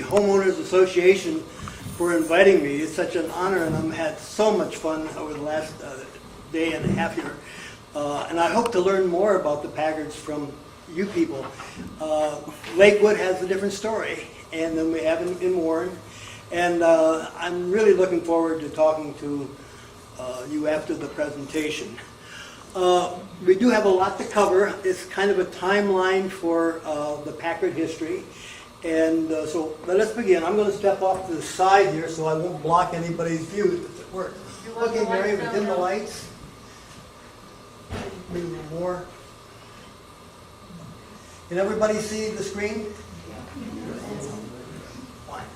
Homeowners Association for inviting me. It's such an honor, and I've had so much fun over the last day and a half here. And I hope to learn more about the Packards from you people. Lakewood has a different story, and then we have in Warren. And I'm really looking forward to talking to you after the presentation. We do have a lot to cover. It's kind of a timeline for the Packard history. And so let us begin. I'm going to step off to the side here so I won't block anybody's view if it works. Okay, Mary, dim the lights. Maybe a little more. Can everybody see the screen? Fine.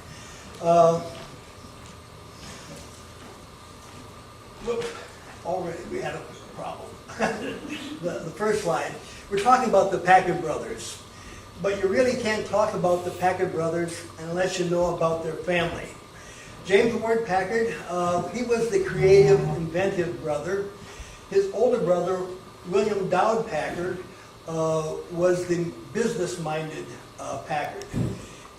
Whoop. Already we had a problem. the first slide. We're talking about the Packard brothers. But you really can't talk about the Packard brothers unless you know about their family. James Ward Packard, he was the creative, inventive brother. His older brother, William Dowd Packard, was the business-minded Packard.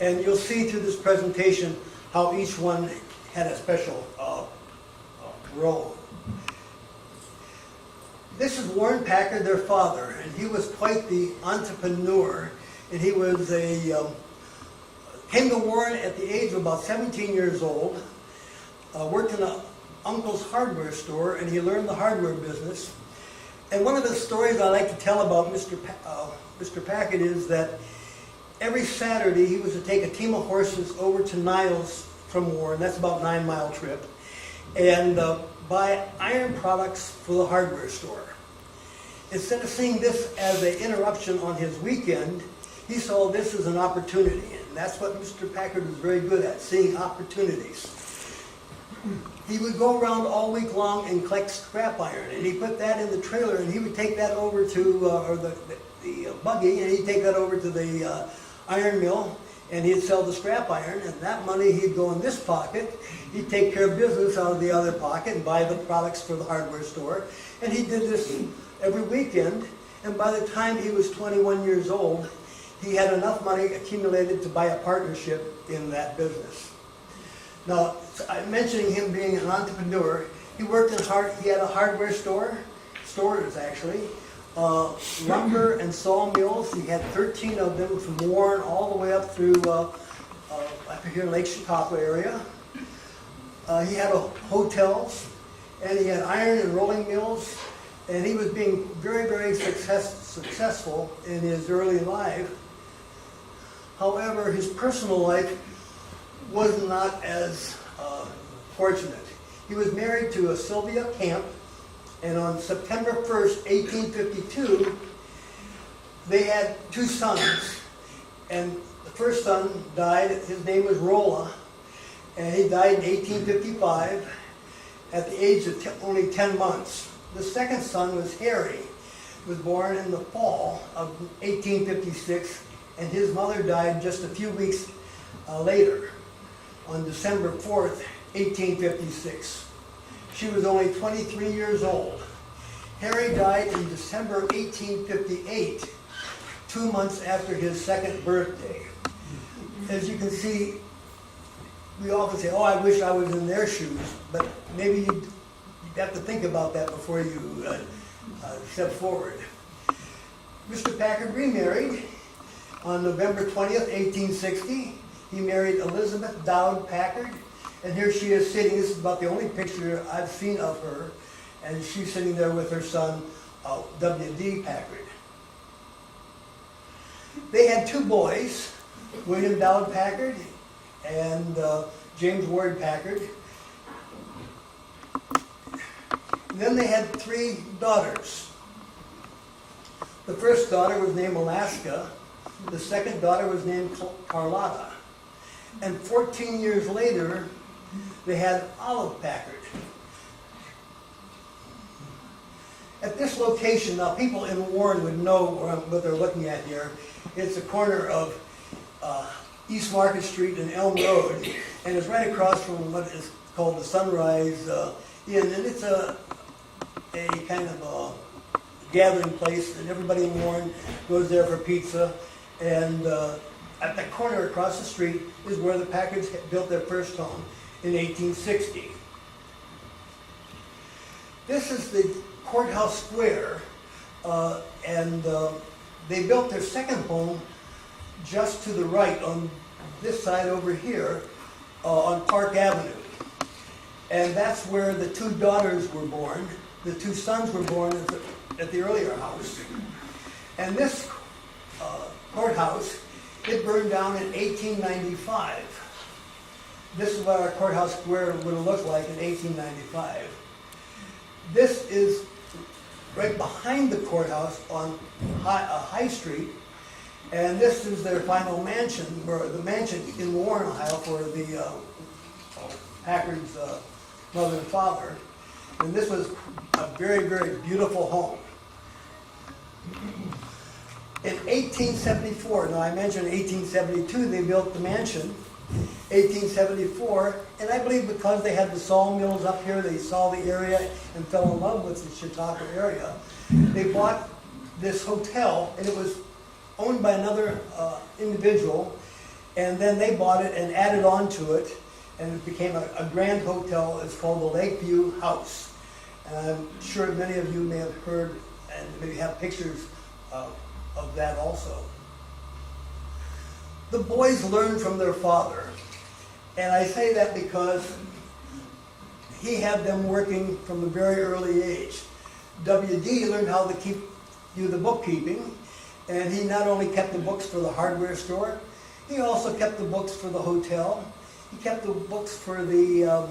And you'll see through this presentation how each one had a special role. This is Warren Packard, their father, and he was quite the entrepreneur. And he was came to Warren at the age of about 17 years old, worked in an uncle's hardware store, and he learned the hardware business. And one of the stories I like to tell about Mr. Packard is that every Saturday he was to take a team of horses over to Niles from Warren, that's about a 9-mile trip, and buy iron products for the hardware store. Instead of seeing this as an interruption on his weekend, he saw this as an opportunity, and that's what Mr. Packard was very good at, seeing opportunities. He would go around all week long and collect scrap iron, and he put that in the trailer, and he would take that over to, or the buggy, and he'd take that over to the iron mill, and he'd sell the scrap iron, and that money he'd go in this pocket. He'd take care of business out of the other pocket and buy the products for the hardware store, and he did this every weekend, and by the time he was 21 years old, he had enough money accumulated to buy a partnership in that business. Now, I'm mentioning him being an entrepreneur. He worked he had a hardware stores actually, lumber and sawmills. He had 13 of them from Warren all the way up through up here in Lake Chautauqua area. He had hotels, and he had iron and rolling mills, and he was being very, very successful in his early life. However, his personal life was not as fortunate. He was married to Sylvia Camp, and on September 1st, 1852, they had 2 sons. And the first son died, his name was Rolla, and he died in 1855 at the age of only 10 months. The second son was Harry, who was born in the fall of 1856, and his mother died just a few weeks later, on December 4th, 1856. She was only 23 years old. Harry died in December 1858, 2 months after his second birthday. As you can see, we often say, oh, I wish I was in their shoes, but maybe you'd have to think about that before you step forward. Mr. Packard remarried on November 20th, 1860. He married Elizabeth Dowd Packard, and here she is sitting. This is about the only picture I've seen of her, and she's sitting there with her son, W.D. Packard. They had 2 boys, William Dowd Packard and James Ward Packard. And then they had 3 daughters. The first daughter was named Alaska. The second daughter was named Carlotta. And 14 years later, they had Olive Packard. At this location, now people in Warren would know what they're looking at here. It's a corner of East Market Street and Elm Road, and it's right across from what is called the Sunrise Inn, and it's a kind of a gathering place, and everybody in Warren goes there for pizza, and at the corner across the street is where the Packards built their first home in 1860. This is the courthouse square, and they built their second home just to the right on this side over here on Park Avenue. And that's where the two daughters were born. The two sons were born at the earlier house. And this courthouse, it burned down in 1895. This is what our courthouse square would have looked like in 1895. This is right behind the courthouse on High Street, and this is their final mansion, or the mansion in Warren, Ohio, for the Packard's mother and father. And this was a very, very beautiful home. In 1874, now I mentioned 1872 they built the mansion. 1874, and I believe because they had the sawmills up here, they saw the area and fell in love with the Chautauqua area. They bought this hotel, and it was owned by another individual, and then they bought it and added on to it, and it became a grand hotel. It's called the Lakeview House. And I'm sure many of you may have heard and maybe have pictures of that also. The boys learned from their father, and I say that because he had them working from a very early age. W.D. learned how to do the bookkeeping, and he not only kept the books for the hardware store, he also kept the books for the hotel. He kept the books for the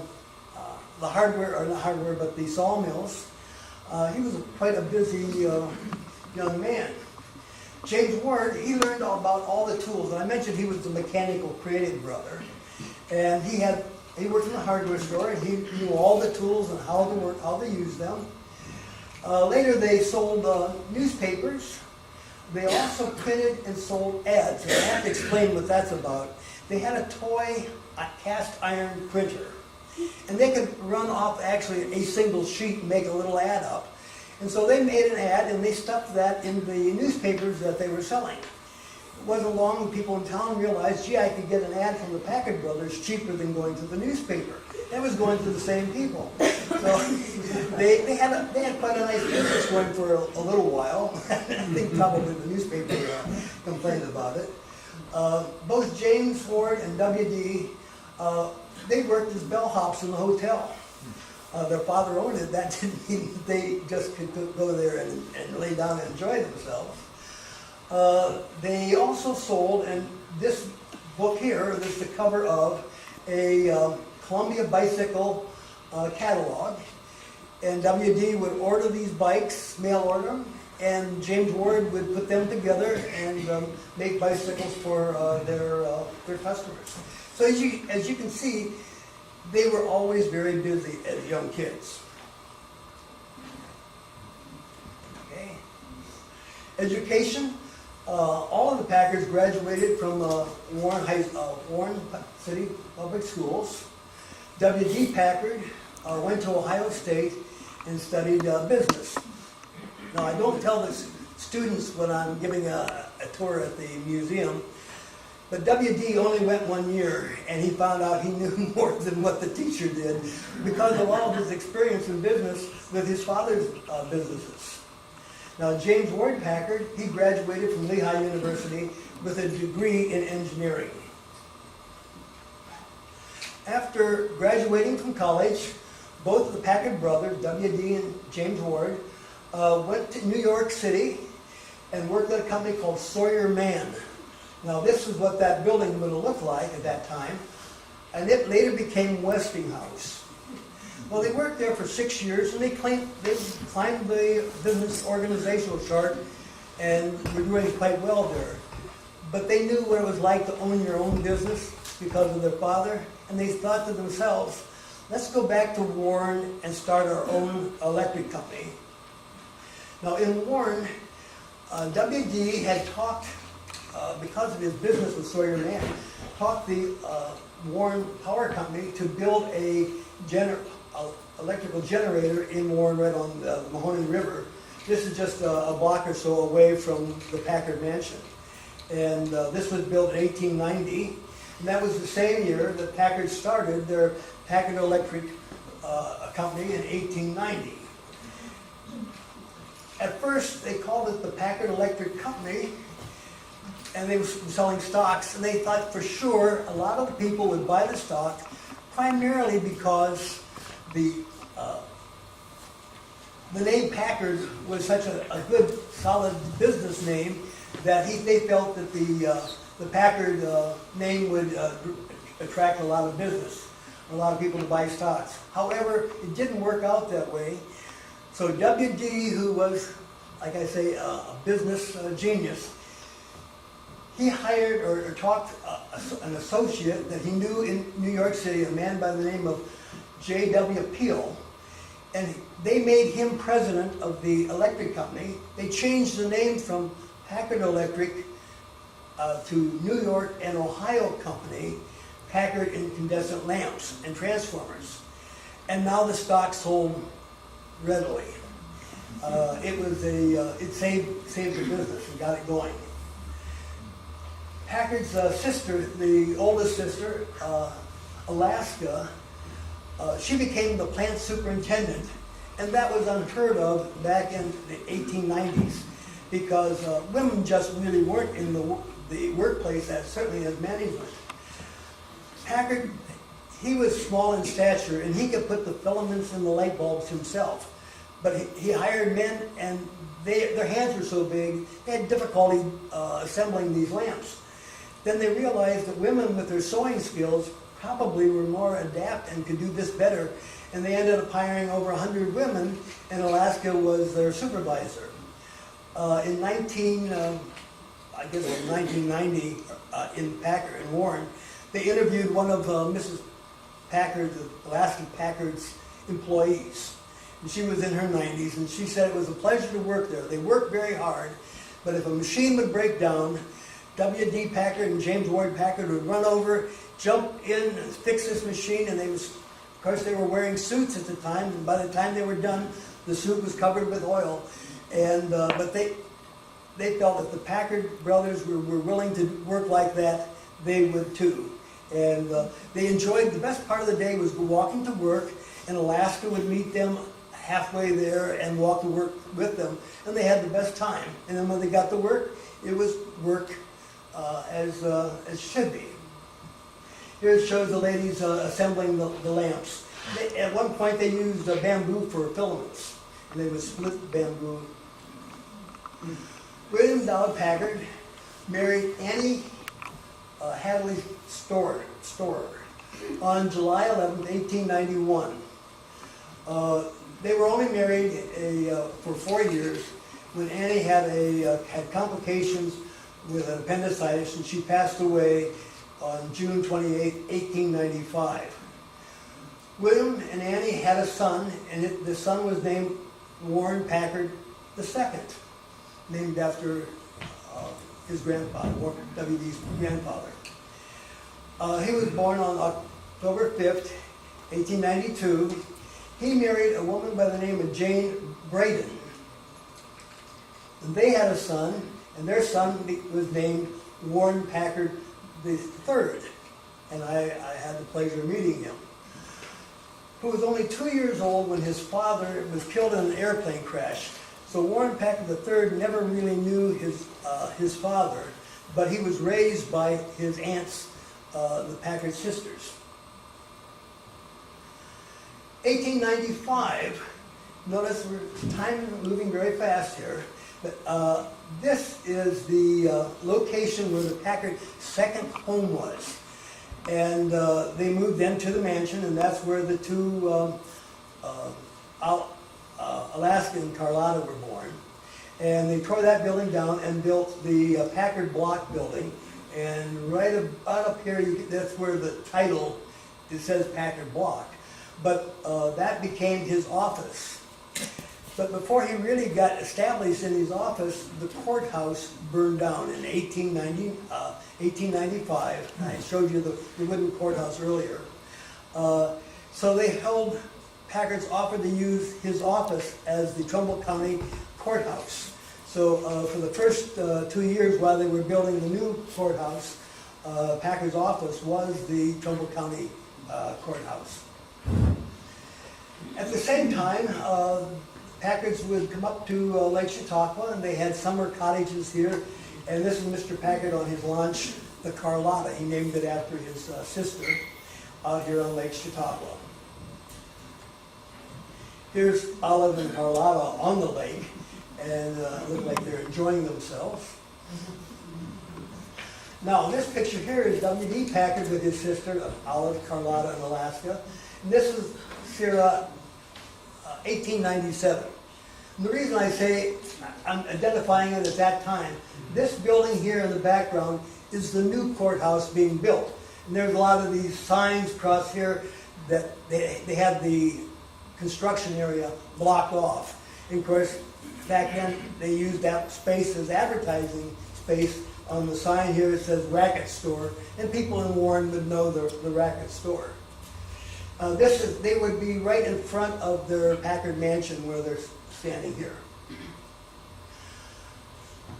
hardware, or not hardware, but the sawmills. He was quite a busy young man. James Ward, he learned about all the tools. And I mentioned he was the mechanical creative brother. And he worked in the hardware store, and he knew all the tools and how to work, how to use them. Later they sold newspapers. They also printed and sold ads. And I have to explain what that's about. They had a toy cast iron printer. And they could run off actually a single sheet and make a little ad up. And so they made an ad, and they stuffed that in the newspapers that they were selling. It wasn't long when people in town realized, gee, I could get an ad from the Packard brothers cheaper than going to the newspaper. That was going to the same people. So they had quite a nice business going for a little while. I think probably the newspaper complained about it. Both James Ward and W.D., they worked as bellhops in the hotel. Their father owned it. That didn't mean they just could go there and lay down and enjoy themselves. They also sold, and this book here, this is the cover of a Columbia bicycle catalog. And W.D. would order these bikes, mail order them, and James Ward would put them together and make bicycles for their customers. So as you can see, they were always very busy as young kids. Okay. Education. All of the Packards graduated from Warren City Public Schools. W.D. Packard went to Ohio State and studied business. Now, I don't tell the students when I'm giving a tour at the museum, but W.D. only went 1 year, and he found out he knew more than what the teacher did because of all of his experience in business with his father's businesses. Now, James Ward Packard, he graduated from Lehigh University with a degree in engineering. After graduating from college, both of the Packard brothers, W.D. and James Ward, went to New York City and worked at a company called Sawyer Mann. Now, this is what that building would have looked like at that time, and it later became Westinghouse. Well, they worked there for 6 years, and they climbed the business organizational chart and were doing quite well there. But they knew what it was like to own your own business because of their father, and they thought to themselves, let's go back to Warren and start our own electric company. Now, in Warren, W.D. had talked, because of his business with Sawyer Mann, taught the Warren Power Company to build a electrical generator in Warren, right on the Mahoning River. This is just a block or so away from the Packard mansion. And this was built in 1890. And that was the same year that Packard started their Packard Electric company in 1890. At first, they called it the Packard Electric Company, and they were selling stocks, and they thought for sure a lot of the people would buy the stock, primarily because the name Packard was such a good, solid business name that they felt that the Packard name would attract a lot of business, a lot of people to buy stocks. However, it didn't work out that way. So W.D., who was, like I say, a business genius, he hired or talked an associate that he knew in New York City, a man by the name of J.W. Peel, and they made him president of the electric company. They changed the name from Packard Electric to New York and Ohio Company, Packard Incandescent Lamps and Transformers. And now the stock sold readily. It saved the business and got it going. Packard's sister, the oldest sister, Alaska, she became the plant superintendent, and that was unheard of back in the 1890s because women just really weren't in the workplace, certainly as management. Packard, he was small in stature, and he could put the filaments in the light bulbs himself. But he hired men, and their hands were so big, they had difficulty assembling these lamps. Then they realized that women with their sewing skills probably were more adept and could do this better. And they ended up hiring over 100 women, and Alaska was their supervisor. In 1990, in Packard and Warren, they interviewed one of Mrs. Packard, Alaska Packard's employees. And she was in her 90s, and she said it was a pleasure to work there. They worked very hard, but if a machine would break down, W.D. Packard and James Ward Packard would run over, jump in and fix this machine, and of course they were wearing suits at the time, and by the time they were done, the suit was covered with oil. And but they felt if the Packard brothers were willing to work like that, they would too. And they enjoyed, the best part of the day was walking to work, and Alaska would meet them halfway there and walk to work with them, and they had the best time. And then when they got to work, it was work as should be. Here it shows the ladies assembling the lamps. At one point they used bamboo for filaments, and they would split bamboo. William Dowd Packard married Annie Hadley Storer on July 11, 1891. They were only married for 4 years when Annie had complications with an appendicitis, and she passed away on June 28, 1895. William and Annie had a son, and the son was named Warren Packard II, named after his grandfather, Warren W.D.'s grandfather. He was born on October 5th, 1892. He married a woman by the name of Jane Braden. And they had a son, and their son was named Warren Packard III. And I had the pleasure of meeting him. Who was only 2 years old when his father was killed in an airplane crash. So Warren Packard III never really knew his father, but he was raised by his aunts, the Packard sisters. 1895, notice time moving very fast here, but this is the location where the Packard second home was. And they moved then to the mansion, and that's where the two, Alaska and Carlotta, were born. And they tore that building down and built the Packard Block building. And right about up here, that's where the title, it says Packard Block. But that became his office. But before he really got established in his office, the courthouse burned down in 1895. I showed you the wooden courthouse earlier. So Packard's offered to use his office as the Trumbull County Courthouse. So for the first 2 years while they were building the new courthouse, Packard's office was the Trumbull County courthouse. At the same time, Packards would come up to Lake Chautauqua, and they had summer cottages here. And this is Mr. Packard on his launch, the Carlotta. He named it after his sister out here on Lake Chautauqua. Here's Olive and Carlotta on the lake, and look like they're enjoying themselves. Now, this picture here is W.D. Packard with his sister, Olive Carlotta in Alaska. And this is Sierra 1897. And the reason I say I'm identifying it at that time, this building here in the background is the new courthouse being built. And there's a lot of these signs across here that they had the construction area blocked off. And of course, back then they used that space as advertising space. On the sign here it says Racket Store, and people in Warren would know the Racket Store. They would be right in front of their Packard mansion where they're standing here.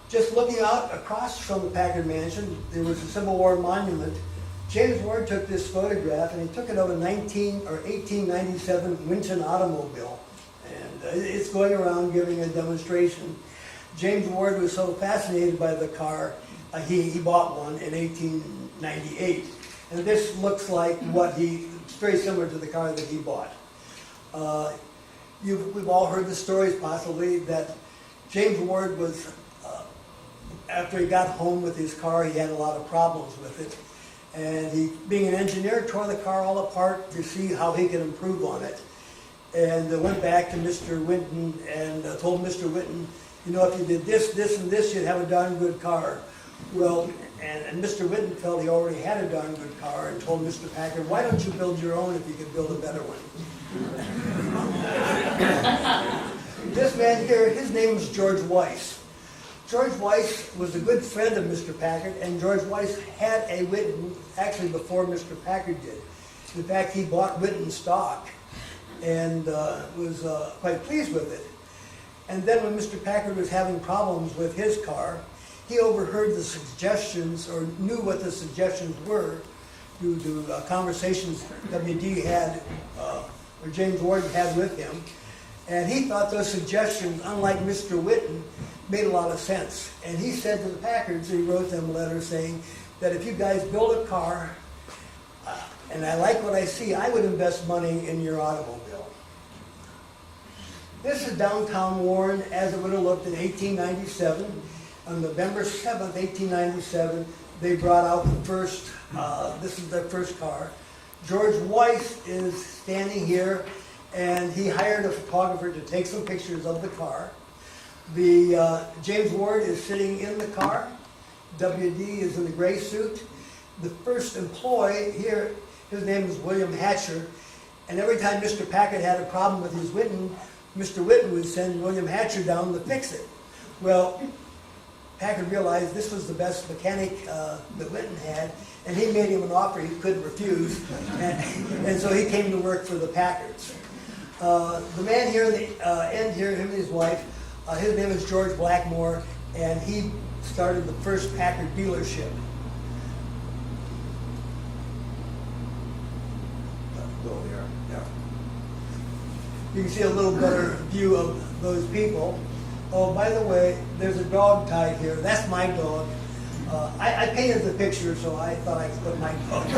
Just looking out across from the Packard mansion, there was a Civil War monument. James Ward took this photograph, and he took it of a 1897 Winton automobile. And it's going around giving a demonstration. James Ward was so fascinated by the car, he bought one in 1898. And this looks like it's very similar to the car that he bought. We've all heard the stories possibly that James Ward was, after he got home with his car, he had a lot of problems with it. And he, being an engineer, tore the car all apart to see how he could improve on it. And went back to Mr. Winton and told Mr. Winton, you know, if you did this, this, and this, you'd have a darn good car. Well, and Mr. Winton felt he already had a darn good car and told Mr. Packard, why don't you build your own if you could build a better one? This man here, his name is George Weiss. George Weiss was a good friend of Mr. Packard, and George Weiss had a Winton actually before Mr. Packard did. In fact, he bought Winton stock and was quite pleased with it. And then when Mr. Packard was having problems with his car, he overheard the suggestions, or knew what the suggestions were, due to conversations W.D. had, or James Ward had with him. And he thought those suggestions, unlike Mr. Winton, made a lot of sense. And he said to the Packards, he wrote them a letter saying that if you guys build a car, and I like what I see, I would invest money in your automobile. This is downtown Warren as it would have looked in 1897. On November 7th, 1897, they brought out the first, this is their first car. George Weiss is standing here, and he hired a photographer to take some pictures of the car. James Ward is sitting in the car. W.D. is in the gray suit. The first employee here, his name is William Hatcher, and every time Mr. Packard had a problem with his Winton, Mr. Winton would send William Hatcher down to fix it. Well, Packard realized this was the best mechanic that Winton had, and he made him an offer he couldn't refuse, and so he came to work for the Packards. The man here in the end here, him and his wife, his name is George Blackmore, and he started the first Packard dealership. Go here. Yeah. You can see a little better view of those people. Oh, by the way, there's a dog tied here. That's my dog. I painted the picture, so I thought I could put my dog.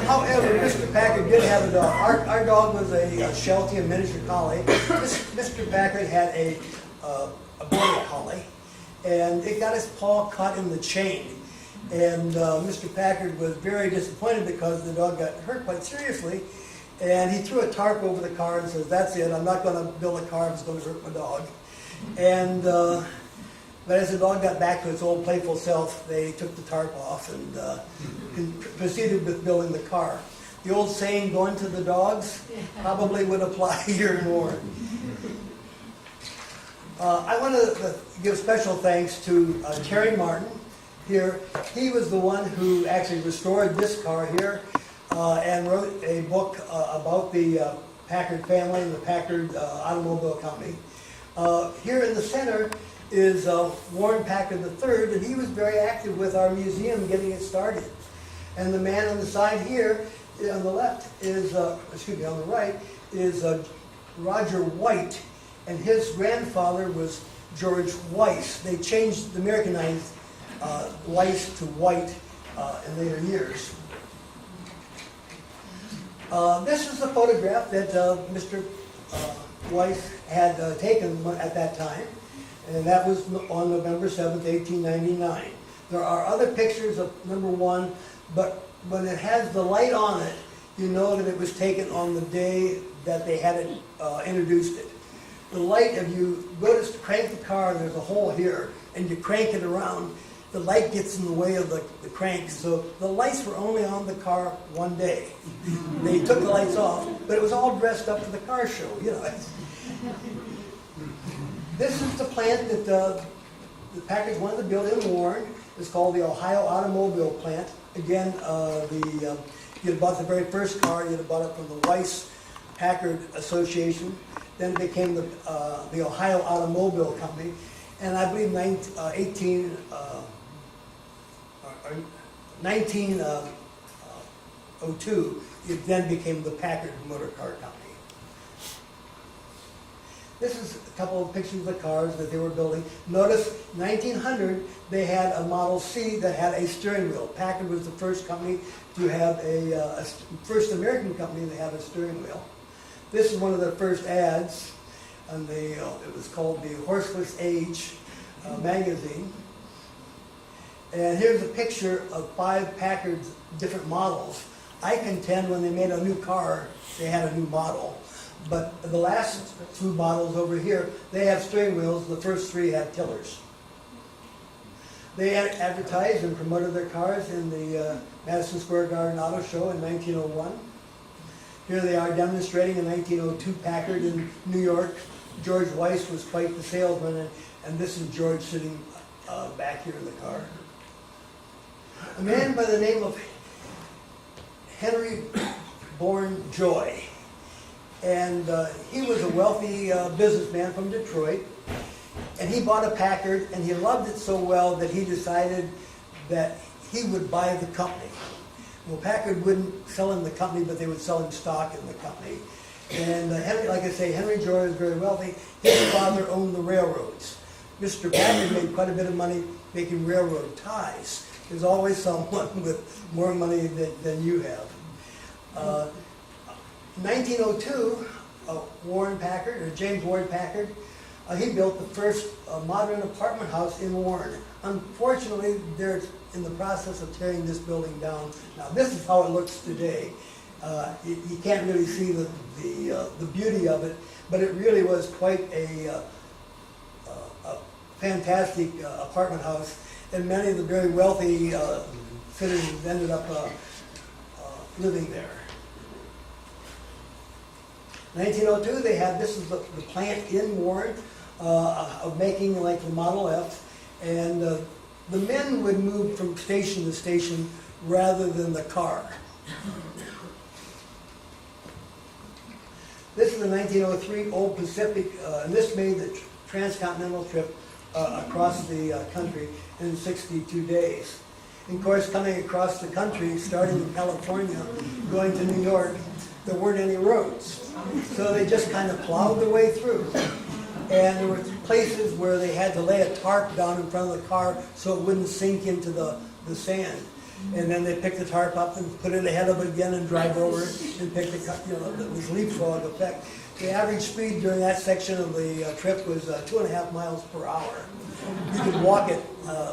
However, Mr. Packard did have a dog. Our dog was a Sheltie, a miniature collie. Mr. Packard had a border collie, and it got his paw caught in the chain. And Mr. Packard was very disappointed because the dog got hurt quite seriously. And he threw a tarp over the car and says, that's it, I'm not going to build a car that's going to hurt my dog. And but as the dog got back to its old playful self, they took the tarp off and proceeded with building the car. The old saying, going to the dogs, probably would apply here in Warren. I want to give special thanks to Terry Martin here. He was the one who actually restored this car here and wrote a book about the Packard family and the Packard Automobile Company. Here in the center is Warren Packard III, and he was very active with our museum getting it started. And the man on the side here, on the left, is, on the right, is Roger White, and his grandfather was George Weiss. They changed, Americanized Weiss to White in later years. This is a photograph that Mr. Weiss had taken at that time, and that was on November 7th, 1899. There are other pictures of number one, but when it has the light on it, you know that it was taken on the day that they had it introduced it. The light, if you go to crank the car, there's a hole here, and you crank it around, the light gets in the way of the crank. So the lights were only on the car one day. They took the lights off, but it was all dressed up for the car show, you know. This is the plant that the Packards wanted to build in Warren. It's called the Ohio Automobile Plant. Again, you had bought the very first car, you had bought it from the Weiss Packard Association. Then it became the Ohio Automobile Company. And I believe 1902, it then became the Packard Motor Car Company. This is a couple of pictures of the cars that they were building. Notice 1900, they had a Model C that had a steering wheel. Packard was the first company to have first American company to have a steering wheel. This is one of the first ads, and it was called the Horseless Age magazine. And here's a picture of 5 Packard's different models. I contend when they made a new car, they had a new model. But the last 2 models over here, they have steering wheels. The first 3 have tillers. They advertised and promoted their cars in the Madison Square Garden Auto Show in 1901. Here they are demonstrating in 1902 Packard in New York. George Weiss was quite the salesman, and this is George sitting back here in the car. A man by the name of Henry Bourne Joy. And he was a wealthy businessman from Detroit. And he bought a Packard, and he loved it so well that he decided that he would buy the company. Well, Packard wouldn't sell him the company, but they would sell him stock in the company. And Henry, like I say, Henry Joy was very wealthy. His father owned the railroads. Mr. Packard made quite a bit of money making railroad ties. There's always someone with more money than you have. In 1902, Warren Packard, or James Ward Packard, he built the first modern apartment house in Warren. Unfortunately, they're in the process of tearing this building down. Now, this is how it looks today. You can't really see the beauty of it, but it really was quite a fantastic apartment house, and many of the very wealthy citizens ended up living there. 1902, they had, this is the plant in Warren of making like the Model F, and the men would move from station to station rather than the car. This is the 1903 Old Pacific, and this made the transcontinental trip across the country in 62 days. And of course, coming across the country, starting in California, going to New York, there weren't any roads. So they just kind of plowed their way through. And there were places where they had to lay a tarp down in front of the car so it wouldn't sink into the sand. And then they picked the tarp up and put it ahead of it again and drive over it and pick the, this leapfrog effect. The average speed during that section of the trip was 2.5 miles per hour. You could walk it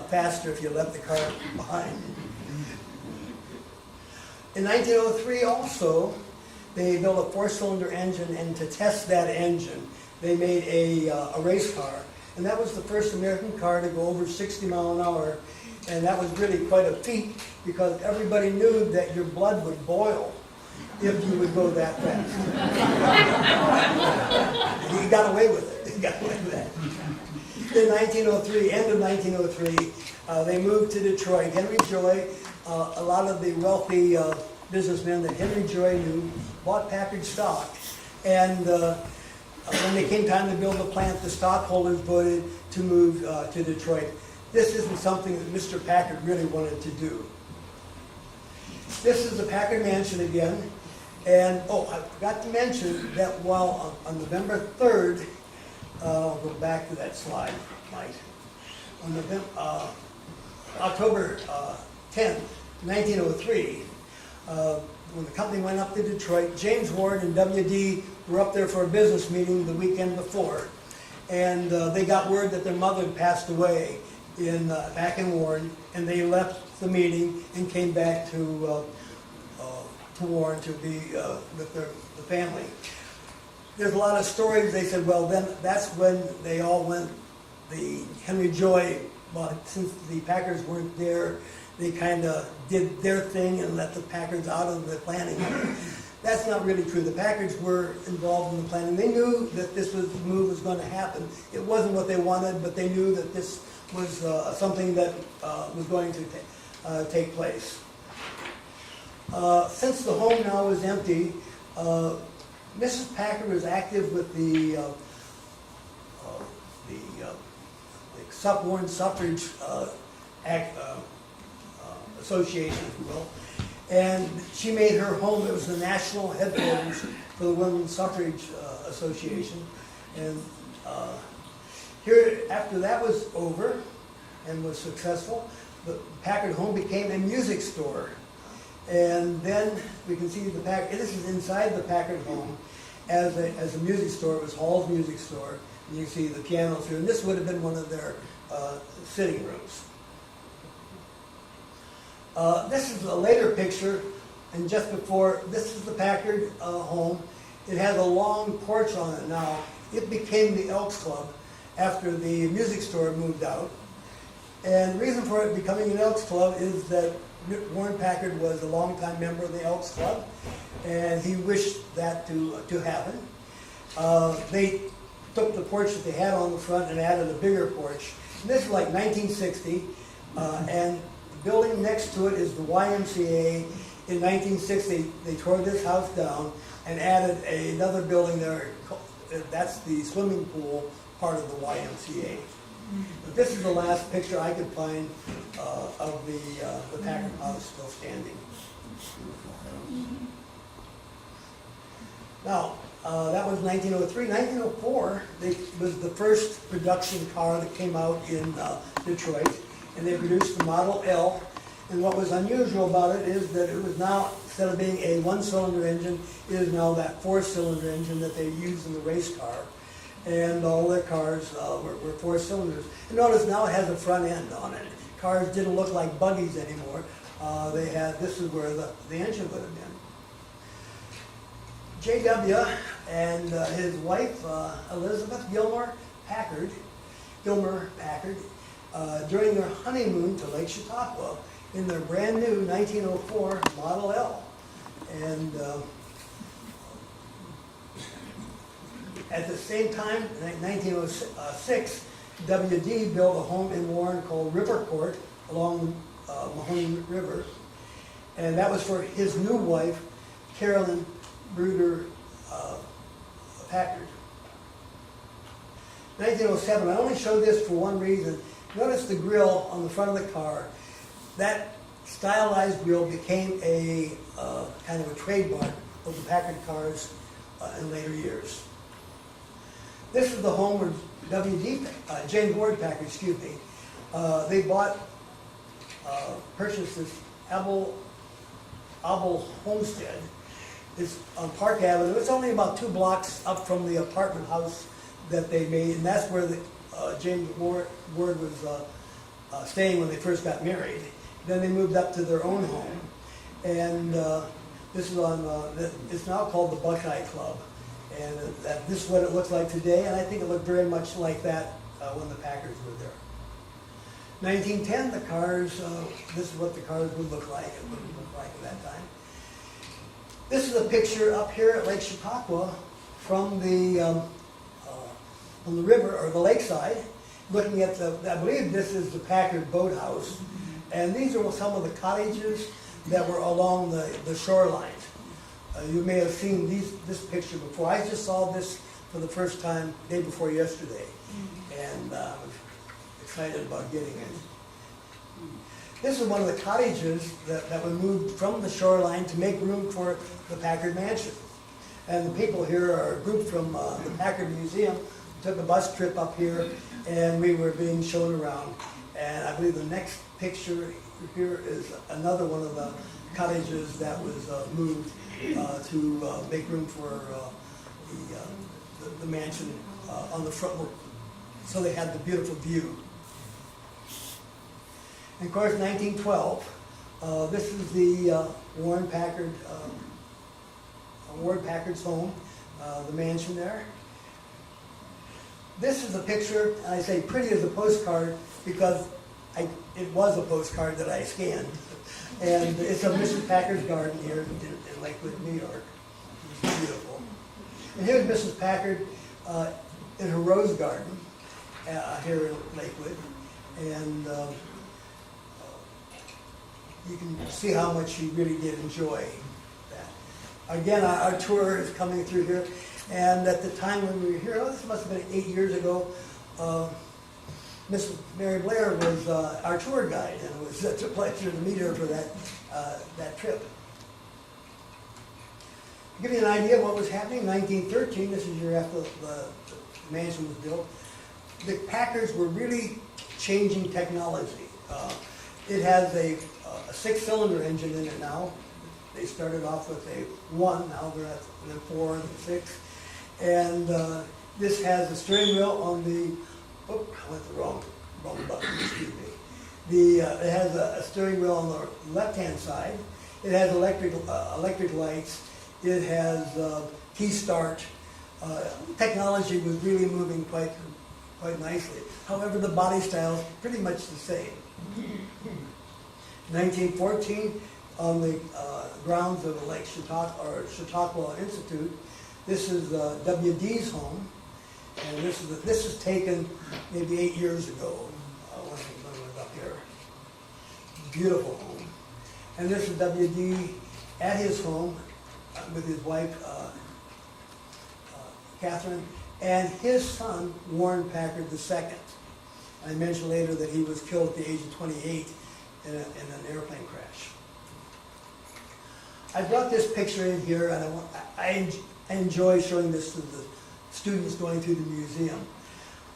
faster if you left the car behind. In 1903 also, they built a 4-cylinder engine, and to test that engine, they made a race car. And that was the first American car to go over 60 miles an hour. And that was really quite a feat because everybody knew that your blood would boil if you would go that fast. He got away with it. He got away with that. In 1903, end of 1903, they moved to Detroit. Henry Joy, a lot of the wealthy businessmen that Henry Joy knew, bought Packard stock. And when it came time to build the plant, the stockholders voted to move to Detroit. This isn't something that Mr. Packard really wanted to do. This is the Packard Mansion again. And, oh, I forgot to mention that while on November 3rd, I'll go back to that slide, Mike. On October 10th, 1903, when the company went up to Detroit, James Ward and W.D. were up there for a business meeting the weekend before. And they got word that their mother had passed away back in Warren, and they left the meeting and came back to Warren to be with the family. There's a lot of stories. They said, well, then that's when they all went. The Henry Joy, well, since the Packards weren't there, they kind of did their thing and let the Packards out of the planning. That's not really true. The Packards were involved in the planning. They knew that this move was going to happen. It wasn't what they wanted, but they knew that this was something that was going to take place. Since the home now is empty, Mrs. Packard was active with the Warren Suffrage Association, if you will. And she made her home, it was the national headquarters for the Women's Suffrage Association. And here, after that was over and was successful, the Packard home became a music store. And then we can see the Packard, this is inside the Packard home as a music store. It was Hall's Music Store. And you can see the pianos here. And this would have been one of their sitting rooms. This is a later picture, and just before, this is the Packard home. It has a long porch on it now. It became the Elks Club after the music store moved out. And the reason for it becoming an Elks Club is that Warren Packard was a longtime member of the Elks Club, and he wished that to happen. They took the porch that they had on the front and added a bigger porch. And this is like 1960, and the building next to it is the YMCA. In 1960, they tore this house down and added another building there. That's the swimming pool part of the YMCA. But this is the last picture I could find of the Packard house still standing. Now, that was 1903. 1904 was the first production car that came out in Detroit, and they produced the Model L. And what was unusual about it is that it was now, instead of being a one-cylinder engine, it is now that four-cylinder engine that they used in the race car. And all their cars were four cylinders. And notice now it has a front end on it. Cars didn't look like buggies anymore. This is where the engine would have been. J.W. and his wife, Elizabeth Gilmer Packard, during their honeymoon to Lake Chautauqua in their brand new 1904 Model L. And at the same time, in 1906, W.D. built a home in Warren called River Court along the Mahoney River. And that was for his new wife, Carolyn Bruder Packard. 1907, I only show this for one reason. Notice the grill on the front of the car. That stylized grill became a kind of a trademark of the Packard cars in later years. This is the home where James Ward Packard, they purchased this Abel homestead. It's on Park Avenue. It's only about 2 blocks up from the apartment house that they made, and that's where James Ward was staying when they first got married. Then they moved up to their own home, and this is it's now called the Buckeye Club. And this is what it looks like today, and I think it looked very much like that when the Packards were there. 1910, the cars, this is what the cars would look like. It would look like at that time. This is a picture up here at Lake Chautauqua from the river, or the lakeside, looking at I believe this is the Packard boathouse. And these are some of the cottages that were along the shoreline. You may have seen this picture before. I just saw this for the first time day before yesterday, and I was excited about getting it. This is one of the cottages that were moved from the shoreline to make room for the Packard Mansion. And the people here are a group from the Packard Museum. We took a bus trip up here, and we were being shown around. And I believe the next picture here is another one of the cottages that was moved to make room for the mansion on the front, so they had the beautiful view. And of course, 1912, this is the Warren Packard's home, the mansion there. This is a picture, and I say pretty as a postcard because it was a postcard that I scanned. And it's of Mrs. Packard's garden here in Lakewood, New York. It's beautiful. And here's Mrs. Packard in her rose garden here in Lakewood. And you can see how much she really did enjoy that. Again, our tour is coming through here. And at the time when we were here, this must have been 8 years ago, Mrs. Mary Blair was our tour guide, and it was such a pleasure to meet her for that trip. To give you an idea of what was happening, 1913, this is the year after the mansion was built, the Packards were really changing technology. It has a 6-cylinder engine in it now. They started off with a 1, now they're at 4 and 6. And this has a steering wheel on the, oh, I went the wrong button, excuse me. It has a steering wheel on the left-hand side. It has electric lights. It has key start. Technology was really moving quite nicely. However, the body style is pretty much the same. 1914, on the grounds of Lake Chautauqua Institute, this is W.D.'s home, and this is taken maybe 8 years ago when I was up here. Beautiful home. And this is W.D. at his home with his wife, Catherine, and his son, Warren Packard II. I mentioned later that he was killed at the age of 28 in an airplane crash. I brought this picture in here, and I enjoy showing this to the students going through the museum.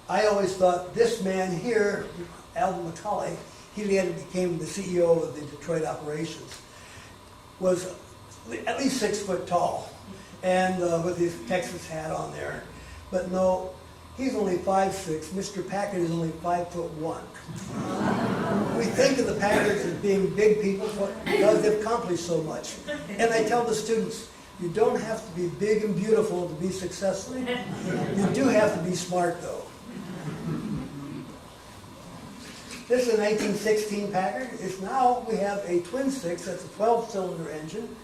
I always thought this man here, Alvin McCauley, he later became the CEO of the Detroit operations, was at least 6 foot tall, and with his Texas hat on there. But no, he's only 5'6". Mr. Packard is only 5'1". We think of the Packards as being big people because they've accomplished so much. And I tell the students, you don't have to be big and beautiful to be successful. You do have to be smart, though. This is a 1916 Packard. Now we have a twin 6, that's a 12-cylinder engine.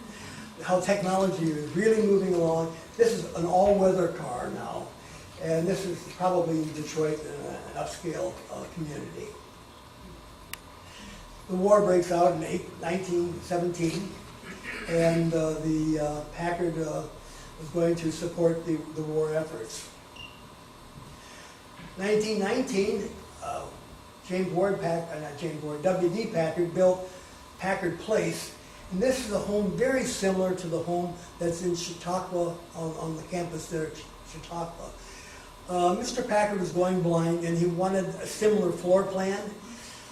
How technology is really moving along. This is an all-weather car now. And this is probably in Detroit, an upscale community. The war breaks out in 1917, and the Packard was going to support the war efforts. 1919, W.D. Packard built Packard Place, and this is a home very similar to the home that's in Chautauqua, on the campus there at Chautauqua. Mr. Packard was going blind, and he wanted a similar floor plan.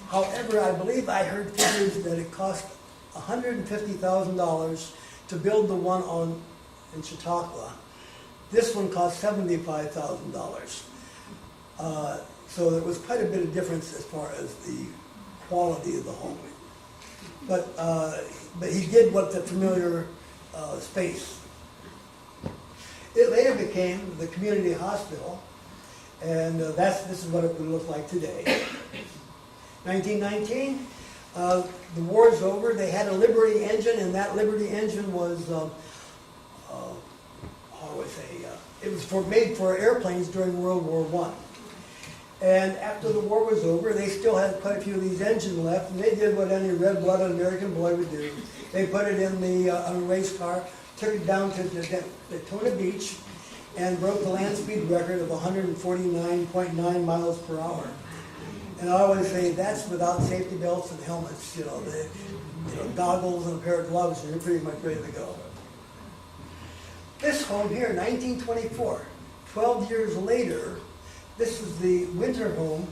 However, I believe I heard figures that it cost $150,000 to build the one in Chautauqua. This one cost $75,000. So there was quite a bit of difference as far as the quality of the home. But he did want the familiar space. It later became the community hospital, and this is what it would look like today. 1919, the war's over. They had a Liberty engine, and that Liberty engine was, it was made for airplanes during World War I. And after the war was over, they still had quite a few of these engines left, and they did what any red-blooded American boy would do. They put it in on a race car, took it down to Daytona Beach and broke the land speed record of 149.9 miles per hour. And I always say that's without safety belts and helmets, goggles and a pair of gloves, and you're pretty much ready to go. This home here, 1924, 12 years later, this is the winter home,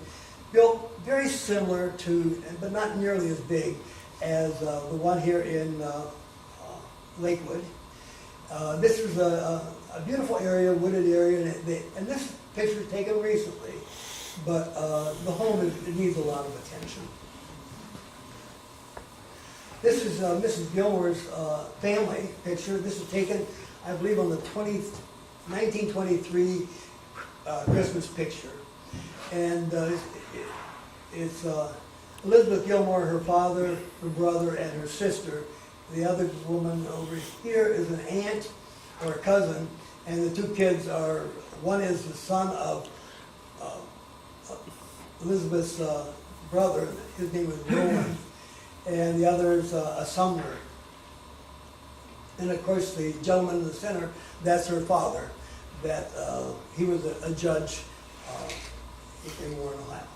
built very similar to, but not nearly as big as the one here in Lakewood. This is a beautiful area, wooded area, and this picture was taken recently, but the home it needs a lot of attention. This is Mrs. Gilmore's family picture. This was taken, I believe, on the 1923 Christmas picture. And it's Elizabeth Gilmore, her father, her brother, and her sister. The other woman over here is an aunt or a cousin, and the two kids are, one is the son of Elizabeth's brother, his name was Rowan, and the other is a Sumner. And of course the gentleman in the center, that's her father, that he was a judge in Warren, Ohio.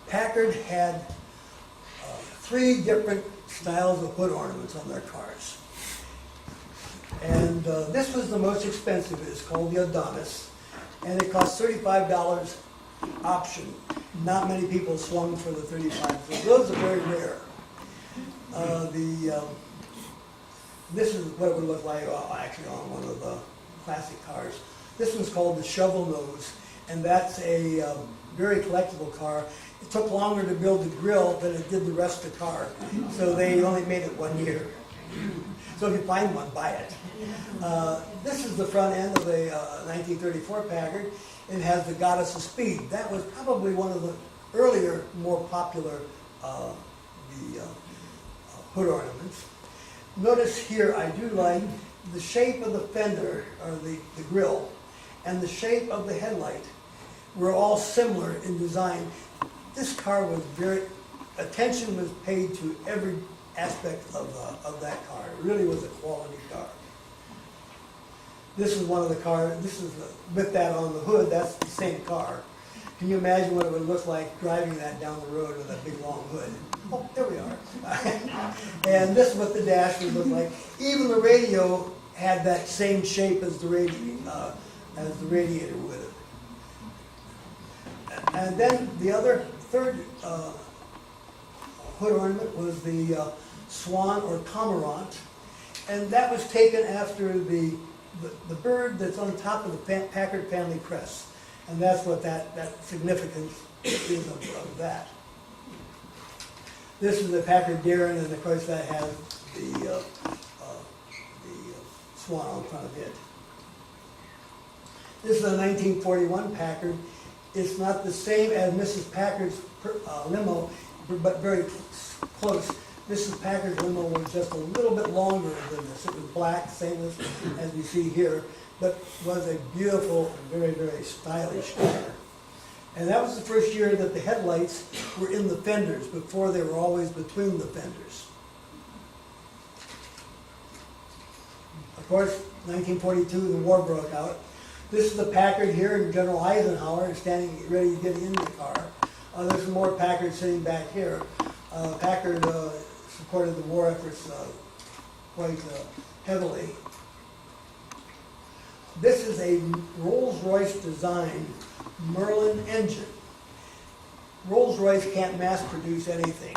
Packard had 3 different styles of hood ornaments on their cars. And this was the most expensive. It's called the Adonis, and it cost $35 option. Not many people swung for the 35, so those are very rare. This is what it would look like actually on one of the classic cars. This one's called the Shovel Nose, and that's a very collectible car. It took longer to build the grill than it did the rest of the car, so they only made it 1 year. So if you find one, buy it. This is the front end of the 1934 Packard. It has the Goddess of Speed. That was probably one of the earlier, more popular hood ornaments. Notice here, I do like the shape of the fender, or the grill, and the shape of the headlight were all similar in design. This car was attention was paid to every aspect of that car. It really was a quality car. This is one of the cars, this is with that on the hood, that's the same car. Can you imagine what it would look like driving that down the road with that big long hood? Oh, there we are. And this is what the dash would look like. Even the radio had that same shape as the radiator would have. And then the third hood ornament was the swan or cormorant, and that was taken after the bird that's on top of the Packard family crest, and that's what that significance is of that. This is the Packard Darren, and of course that has the swan on front of it. This is a 1941 Packard. It's not the same as Mrs. Packard's limo, but very close. Mrs. Packard's limo was just a little bit longer than this. It was black, same as we see here, but was a beautiful and very, very stylish car. And that was the first year that the headlights were in the fenders. Before, they were always between the fenders. Of course, 1942, the war broke out. This is the Packard here, and General Eisenhower is standing ready to get in the car. There's some more Packard sitting back here. Packard supported the war efforts quite heavily. This is a Rolls-Royce designed Merlin engine. Rolls-Royce can't mass produce anything.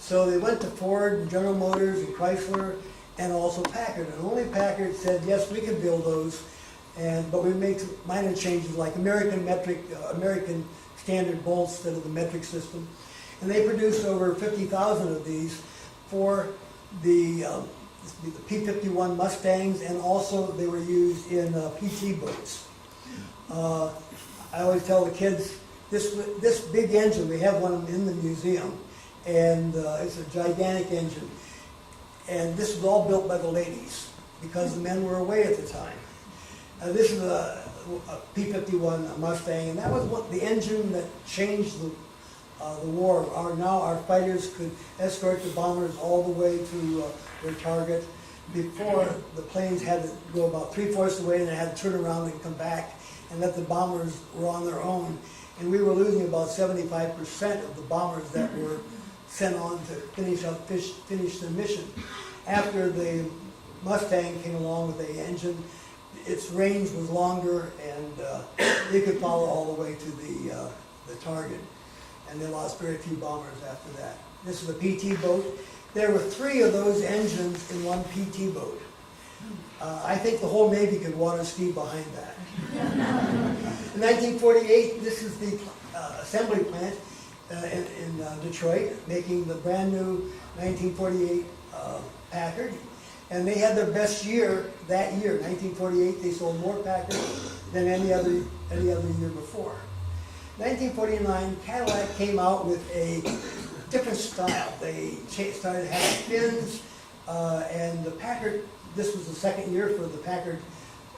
So they went to Ford and General Motors and Chrysler and also Packard. And only Packard said, yes, we can build those, but we make minor changes like American standard bolts instead of the metric system. And they produced over 50,000 of these for the P-51 Mustangs, and also they were used in PT boats. I always tell the kids, this big engine, we have one in the museum, and it's a gigantic engine. And this was all built by the ladies because the men were away at the time. This is a P-51 Mustang, and that was the engine that changed the war. Now our fighters could escort the bombers all the way to their target. before the planes had to go about 3/4 of the way and they had to turn around and come back and let the bombers were on their own. And we were losing about 75% of the bombers that were sent on to finish the mission. After the Mustang came along with the engine, its range was longer and it could follow all the way to the target. And they lost very few bombers after that. This is a PT boat. There were 3 of those engines in one PT boat. I think the whole Navy could water ski behind that. In 1948, this is the assembly plant in Detroit, making the brand new 1948 Packard. And they had their best year that year, 1948. They sold more Packards than any other year before. 1949, Cadillac came out with a different style. They started having fins, and the Packard, this was the second year for the Packard,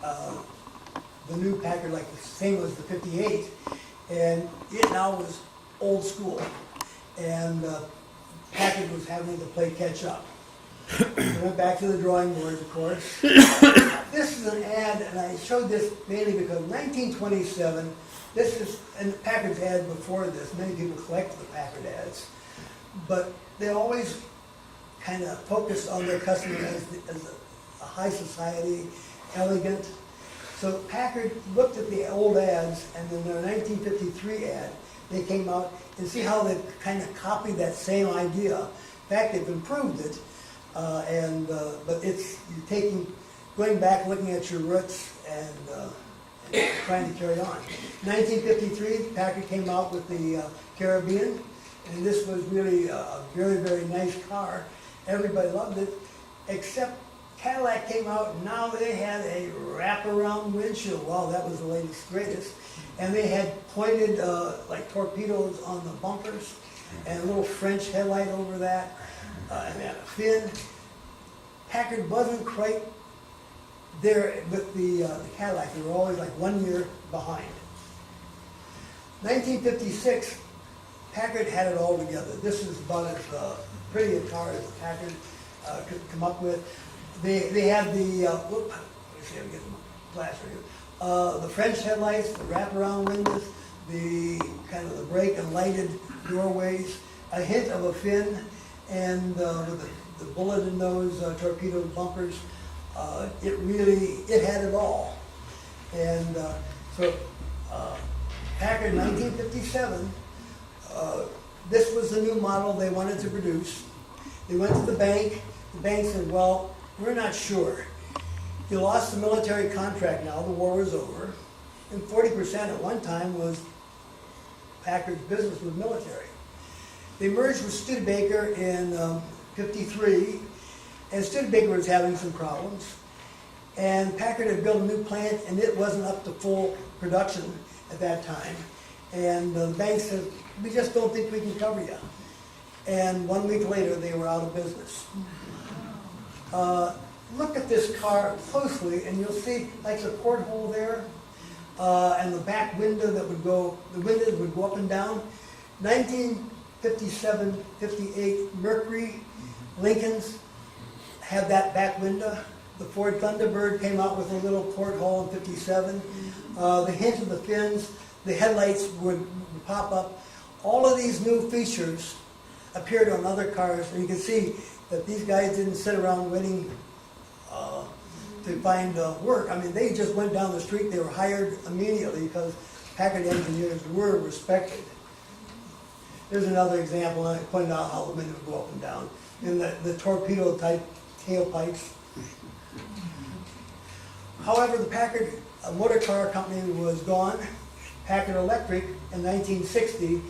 the new Packard, like the same as the 58, and it now was old school, and Packard was having to play catch up. We went back to the drawing boards, of course. This is an ad, and I showed this mainly because 1927, this is, and Packard's ad before this, many people collected the Packard ads, but they always kind of focused on their customer as a high society, elegant. So Packard looked at the old ads, and in their 1953 ad, they came out and see how they kind of copied that same idea. In fact, they've improved it, but it's you're going back, looking at your roots, and trying to carry on. 1953, Packard came out with the Caribbean, and this was really a very, very nice car. Everybody loved it, except Cadillac came out, and now they had a wraparound windshield. Wow, that was the latest, greatest. And they had pointed like torpedoes on the bumpers, and a little French headlight over that, and they had a fin. Packard wasn't quite there with the Cadillac. They were always like 1 year behind. 1956, Packard had it all together. This is about as pretty a car as Packard could come up with. They had the, let me see, I'm getting my flash right here. The French headlights, the wraparound windows, the kind of the brake and lighted doorways, a hint of a fin, and with the bullet in those torpedo bumpers. It had it all. And so Packard 1957, this was the new model they wanted to produce. They went to the bank. The bank said, well, we're not sure. You lost the military contract now, the war was over, and 40% at one time was Packard's business with military. They merged with Studebaker in 53, and Studebaker was having some problems. And Packard had built a new plant, and it wasn't up to full production at that time. And the bank said, we just don't think we can cover you. And 1 week later, they were out of business. Look at this car closely, and you'll see like the porthole there, and the back window that would go, the windows would go up and down. 1957, 58 Mercury Lincolns had that back window. The Ford Thunderbird came out with a little porthole in 57. The hint of the fins, the headlights would pop up. All of these new features appeared on other cars, and you can see that these guys didn't sit around waiting to find work. I mean, they just went down the street. They were hired immediately because Packard engineers were respected. There's another example, and I pointed out how the window would go up and down. And the torpedo-type tailpipes. However, the Packard motor car company was gone. Packard Electric in 1960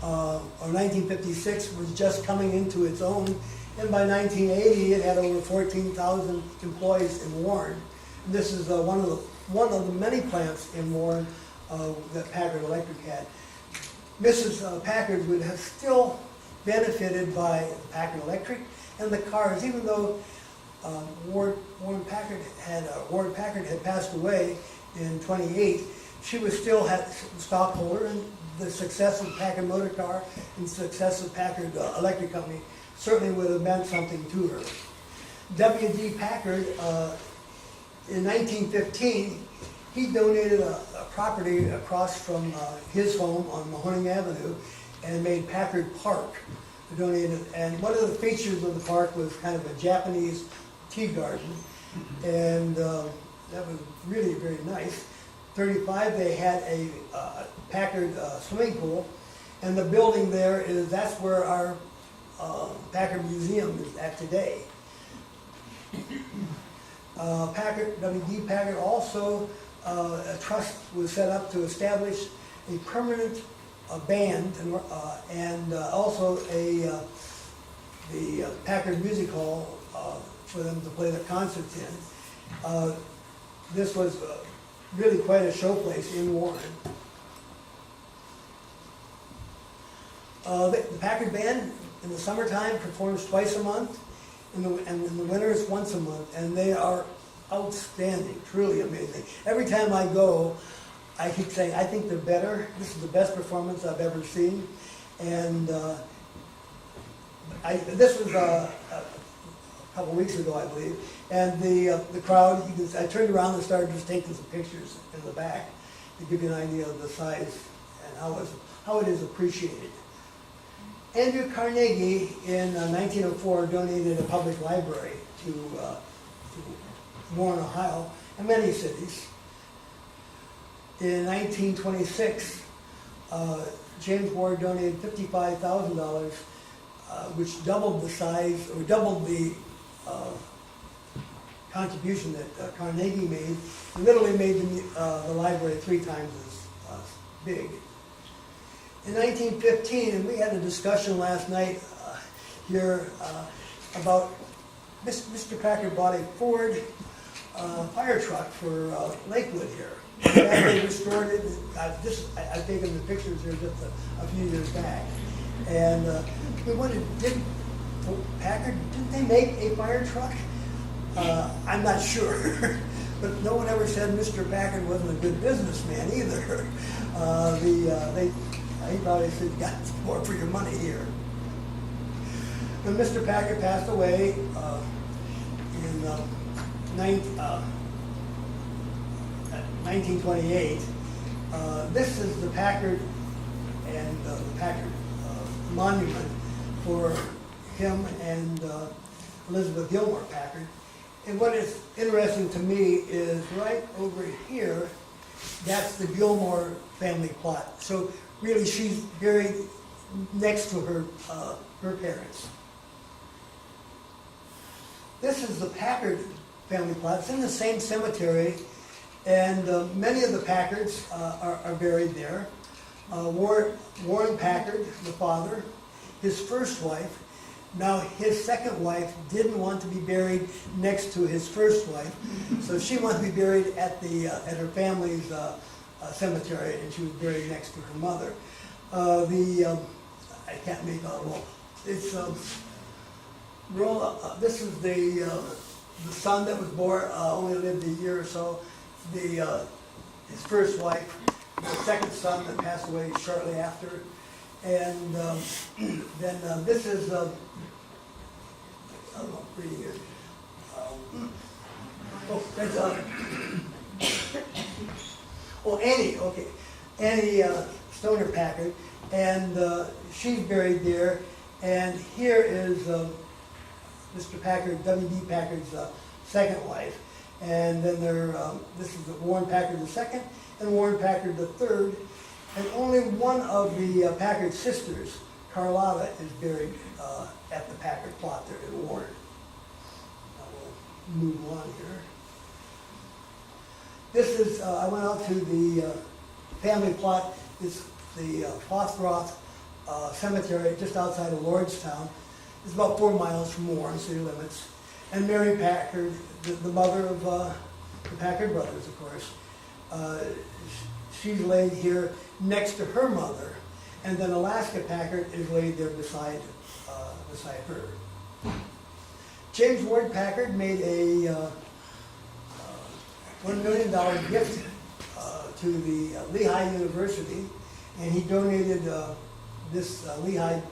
or 1956 was just coming into its own. And by 1980, it had over 14,000 employees in Warren. And this is one of the many plants in Warren that Packard Electric had. Mrs. Packard would have still benefited by Packard Electric and the cars, even though Ward Packard had passed away in 28. She was still a stockholder, and the success of Packard Motor Car and the success of Packard Electric Company certainly would have meant something to her. W.D. Packard, in 1915, he donated a property across from his home on Mahoning Avenue and made Packard Park. Donated, and one of the features of the park was kind of a Japanese tea garden, and that was really very nice. 35, they had a Packard swimming pool, and the building there that's where our Packard Museum is at today. Packard, W.D. Packard also, a trust was set up to establish a permanent band and also the Packard Music Hall for them to play their concerts in. This was really quite a showplace in Warren. The Packard Band in the summertime performs twice a month, and in the winter it's once a month, and they are outstanding, truly amazing. Every time I go, I keep saying, I think they're better. This is the best performance I've ever seen. And this was a couple weeks ago, I believe. And the crowd, I turned around and started just taking some pictures in the back to give you an idea of the size and how it is appreciated. Andrew Carnegie in 1904 donated a public library to Warren, Ohio, and many cities. In 1926, James Ward donated $55,000, which doubled the size, or doubled the contribution that Carnegie made. It literally made the library 3 times as big. In 1915, and we had a discussion last night here about Mr. Packard bought a Ford fire truck for Lakewood here. And they restored it. I've taken the pictures here just a few years back. And we wondered, Packard, didn't they make a fire truck? I'm not sure. But no one ever said Mr. Packard wasn't a good businessman either. He probably said, you got more for your money here. When Mr. Packard passed away in 1928, this is the Packard and the Packard monument for him and Elizabeth Gilmore Packard. And what is interesting to me is right over here, that's the Gilmore family plot. So really, she's buried next to her parents. This is the Packard family plot. It's in the same cemetery, and many of the Packards are buried there. Warren Packard, the father, his first wife. Now, his second wife didn't want to be buried next to his first wife, so she wanted to be buried at her family's cemetery, and she was buried next to her mother. I can't make out. Well, it's this is the son that was born, only lived a year or so. His first wife, the second son that passed away shortly after, and then this is I don't know, pretty here. That's Annie. Okay, Annie Stoner Packard, and she's buried there. And here is Mr. Packard, W.D. Packard's second wife. And then this is Warren Packard II and Warren Packard III. And only one of the Packard sisters, Carlotta, is buried at the Packard plot there in Warren. We'll move on here. This is, I went out to the family plot. It's the Fothroth Cemetery just outside of Lordstown. It's about 4 miles from Warren city limits. And Mary Packard, the mother of the Packard brothers, of course, she's laid here next to her mother. And then Alaska Packard is laid there beside her. James Ward Packard made a $1 million gift to the Lehigh University, and he donated this Lehigh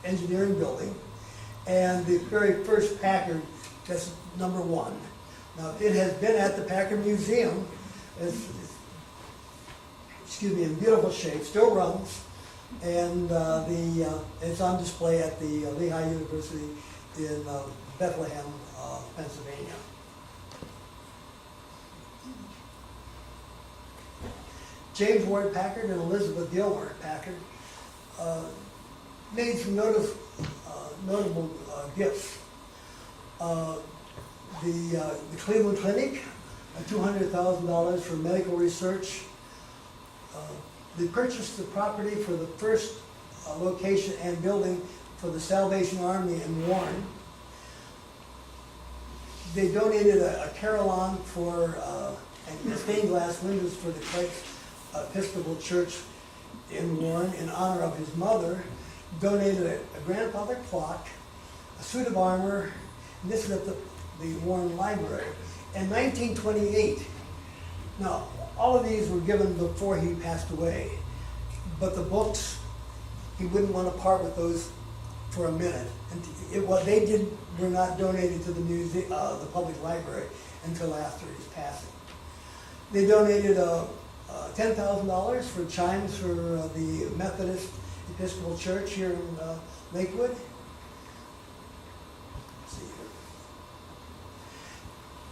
engineering building. And the very first Packard That's number one. Now, it has been at the Packard Museum. In beautiful shape, still runs, and it's on display at the Lehigh University in Bethlehem, Pennsylvania. James Ward Packard and Elizabeth Gilmore Packard made some notable gifts. The Cleveland Clinic, $200,000 for medical research. They purchased the property for the first location and building for the Salvation Army in Warren. They donated a carillon for and stained glass windows for the Christ Episcopal Church in Warren in honor of his mother. Donated a grandfather clock, a suit of armor, and this is at the Warren Library. In 1928, now all of these were given before he passed away, but the books, he wouldn't want to part with those for a minute. And what they did were not donated to the museum, the public library, until after his passing. They donated $10,000 for chimes for the Methodist Episcopal Church here in Lakewood. Let's see here.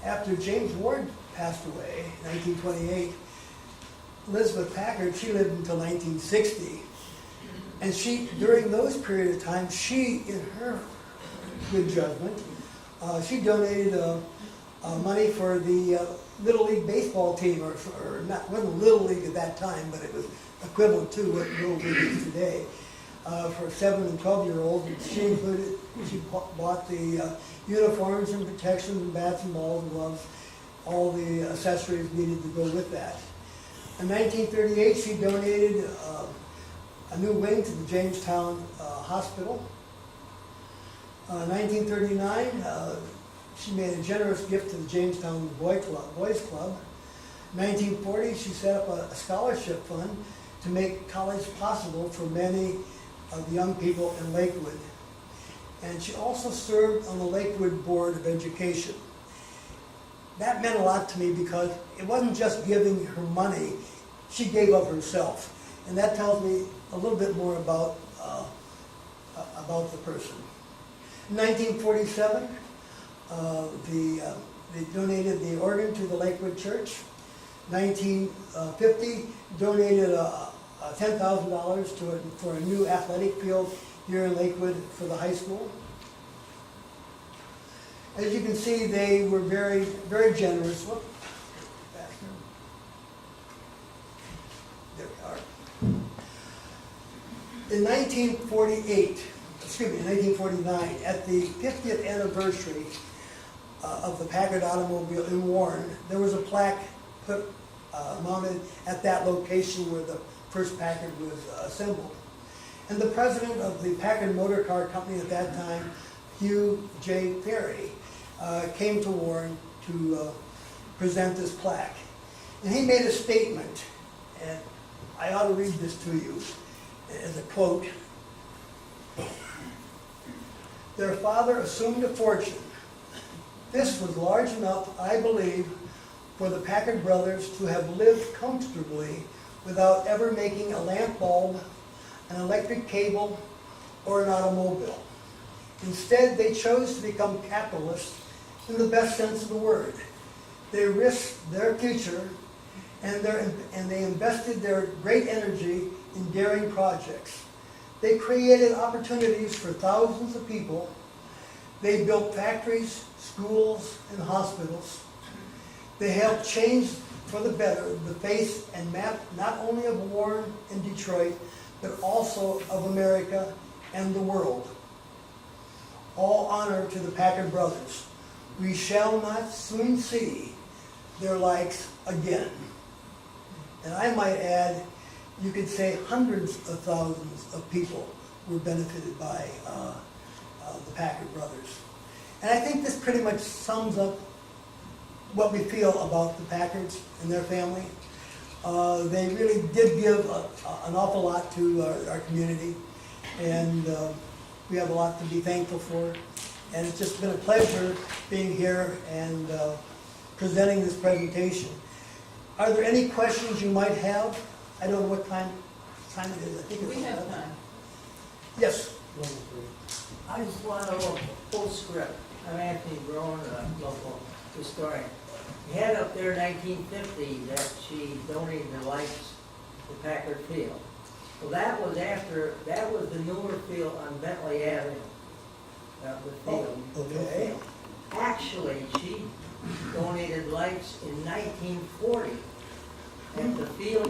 After James Ward passed away in 1928, Elizabeth Packard, she lived until 1960. And she, during those period of time, she, in her good judgment, she donated money for the Little League baseball team, or not, wasn't Little League at that time, but it was equivalent to what Little League is today, for 7 and 12-year-olds. She bought the uniforms and protection and bats and balls and gloves, all the accessories needed to go with that. In 1938, she donated a new wing to the Jamestown Hospital. 1939, she made a generous gift to the Jamestown Boys Club. 1940, she set up a scholarship fund to make college possible for many of the young people in Lakewood. And she also served on the Lakewood Board of Education. That meant a lot to me because it wasn't just giving her money, she gave of herself. And that tells me a little bit more about the person. In 1947, they donated the organ to the Lakewood Church. 1950, donated $10,000 for a new athletic field here in Lakewood for the high school. As you can see, they were very, very generous. Whoop. There we are. In 1949, at the 50th anniversary of the Packard automobile in Warren, there was a plaque mounted at that location where the first Packard was assembled. And the president of the Packard Motor Car Company at that time, Hugh J. Ferry, came to Warren to present this plaque. And he made a statement, and I ought to read this to you as a quote. Their father assumed a fortune. This was large enough, I believe, for the Packard brothers to have lived comfortably without ever making a lamp bulb, an electric cable, or an automobile. Instead, they chose to become capitalists in the best sense of the word. They risked their future and they invested their great energy in daring projects. They created opportunities for thousands of people. They built factories, schools, and hospitals. They helped change for the better the face and map not only of Warren and Detroit, but also of America and the world. All honor to the Packard brothers. We shall not soon see their likes again. And I might add, you could say hundreds of thousands of people were benefited by the Packard brothers. And I think this pretty much sums up what we feel about the Packards and their family. They really did give an awful lot to our community, and we have a lot to be thankful for. And it's just been a pleasure being here and presenting this presentation. Are there any questions you might have? I don't know what time it is. I think it's We have 11. time. Yes. I just want a little postscript. I'm Anthony Brown, a local historian. We had up there in 1950 that she donated the lights to Packard Field. Well, that was the newer field on Bentley Avenue. The field. Oh, okay. Actually, she donated lights in 1940 at the field